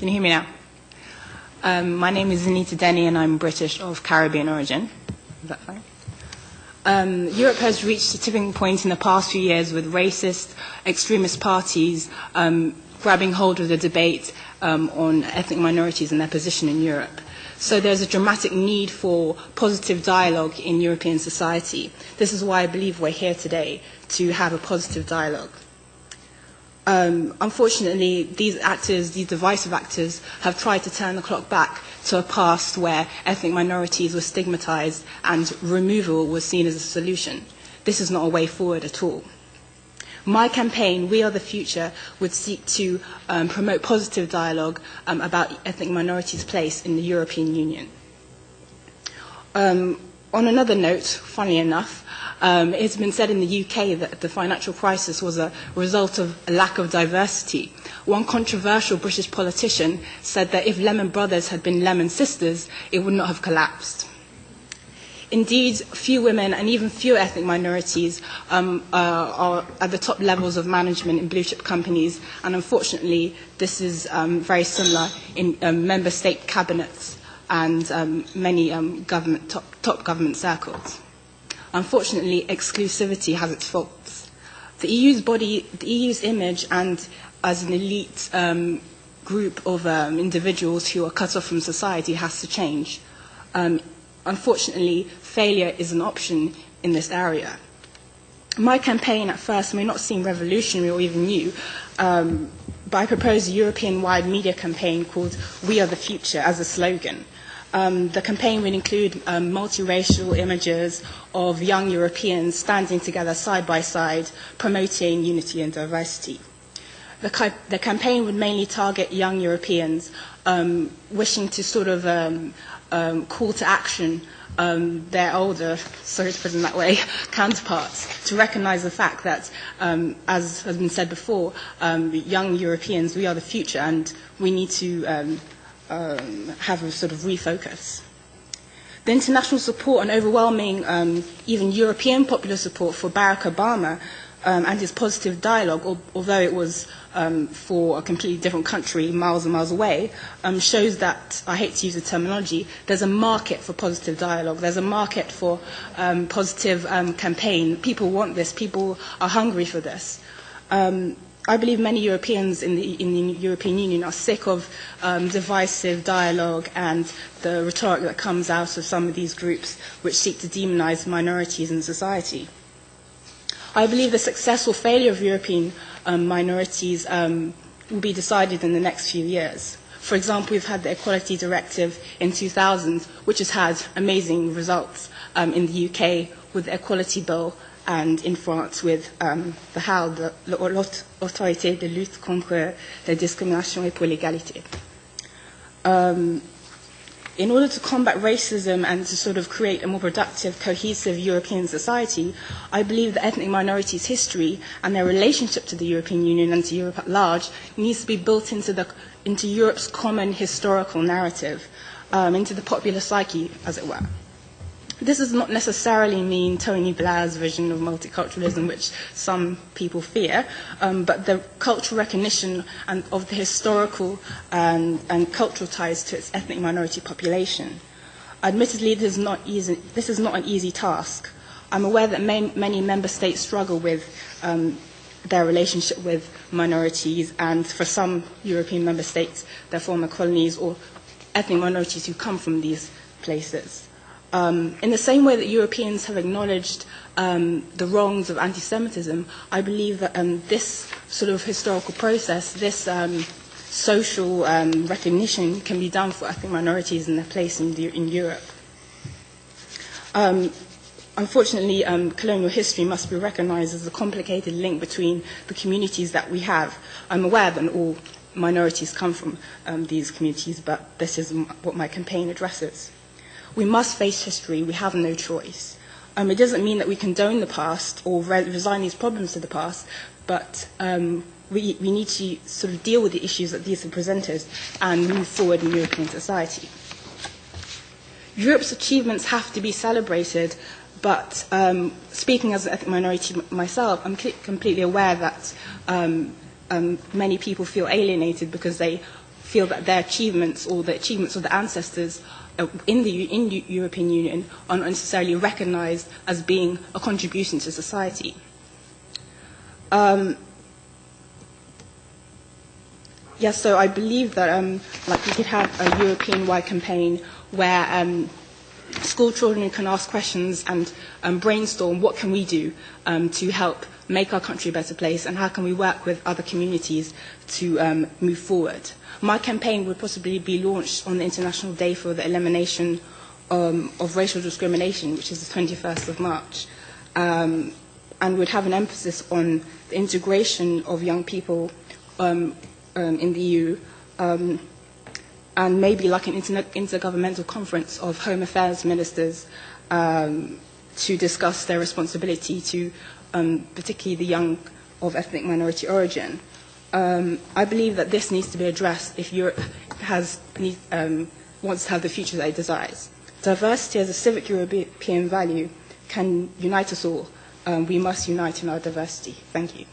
Can you hear me now? My name is Zaneta Denny and I'm British of Caribbean origin. Is that fine? Europe has reached a tipping point in the past few years with racist, extremist parties grabbing hold of the debate on ethnic minorities and their position in Europe. So there's a dramatic need for positive dialogue in European society. This is why I believe we're here today, to have a positive dialogue. Unfortunately, these actors, these divisive actors, have tried to turn the clock back to a past where ethnic minorities were stigmatized and removal was seen as a solution. This is not a way forward at all. My campaign, We Are the Future, would seek to promote positive dialogue about ethnic minorities' place in the European Union. On another note, funnily enough, it's been said in the UK that the financial crisis was a result of a lack of diversity. One controversial British politician said that if Lehman Brothers had been Lehman Sisters, it would not have collapsed. Indeed, few women and even fewer ethnic minorities are at the top levels of management in blue chip companies, and unfortunately, this is very similar in member state cabinets and many top government circles. Unfortunately, exclusivity has its faults. The EU's image and as an elite group of individuals who are cut off from society has to change. Unfortunately, failure is an option in this area. My campaign at first may not seem revolutionary or even new, but I propose a European-wide media campaign called We Are the Future as a slogan. The campaign will include multiracial images of young Europeans standing together side by side, promoting unity and diversity. The campaign would mainly target young Europeans wishing to sort of call to action their older, sorry to put it that way, counterparts to recognise the fact that, as has been said before, young Europeans, we are the future, and we need to have a sort of refocus. The international support and overwhelming, even European popular support for Barack Obama and his positive dialogue, although it was for a completely different country, miles and miles away, shows that, I hate to use the terminology, there's a market for positive dialogue. There's a market for positive campaign. People want this. People are hungry for this. I believe many Europeans in the European Union are sick of divisive dialogue and the rhetoric that comes out of some of these groups which seek to demonise minorities in society. I believe the success or failure of European minorities will be decided in the next few years. For example, we've had the Equality Directive in 2000, which has had amazing results in the UK with the Equality Bill, and in France with the HAL, l'Autorité de lutte contre la discrimination et pour l'égalité. In order to combat racism and to sort of create a more productive, cohesive European society, I believe that ethnic minorities' history and their relationship to the European Union and to Europe at large needs to be built into Europe's common historical narrative, into the popular psyche, as it were. This does not necessarily mean Tony Blair's vision of multiculturalism, which some people fear, but the cultural recognition of the historical and cultural ties to its ethnic minority population. Admittedly, this is not an easy task. I'm aware that many member states struggle with their relationship with minorities, and for some European member states, their former colonies or ethnic minorities who come from these places. In the same way that Europeans have acknowledged the wrongs of anti-Semitism, I believe that this sort of historical process, this social recognition can be done for ethnic minorities and their place in Europe. Unfortunately, colonial history must be recognised as a complicated link between the communities that we have. I'm aware that all minorities come from these communities, but this is what my campaign addresses. We must face history. We have no choice. It doesn't mean that we condone the past or resign these problems to the past, but we need to sort of deal with the issues that these have presented and move forward in European society. Europe's achievements have to be celebrated, but speaking as an ethnic minority myself, I'm completely aware that many people feel alienated because they feel that their achievements or the achievements of the ancestors in the European Union are not necessarily recognised as being a contribution to society. Yes, so I believe that like we could have a European-wide campaign where school children can ask questions and brainstorm what can we do to help make our country a better place, and how can we work with other communities to move forward. My campaign would possibly be launched on the International Day for the Elimination of Racial Discrimination, which is the 21st of March, and would have an emphasis on the integration of young people in the EU, and maybe like an intergovernmental conference of Home Affairs ministers to discuss their responsibility to particularly the young of ethnic minority origin. I believe that this needs to be addressed if Europe wants to have the future that it desires. Diversity as a civic European value can unite us all. We must unite in our diversity. Thank you.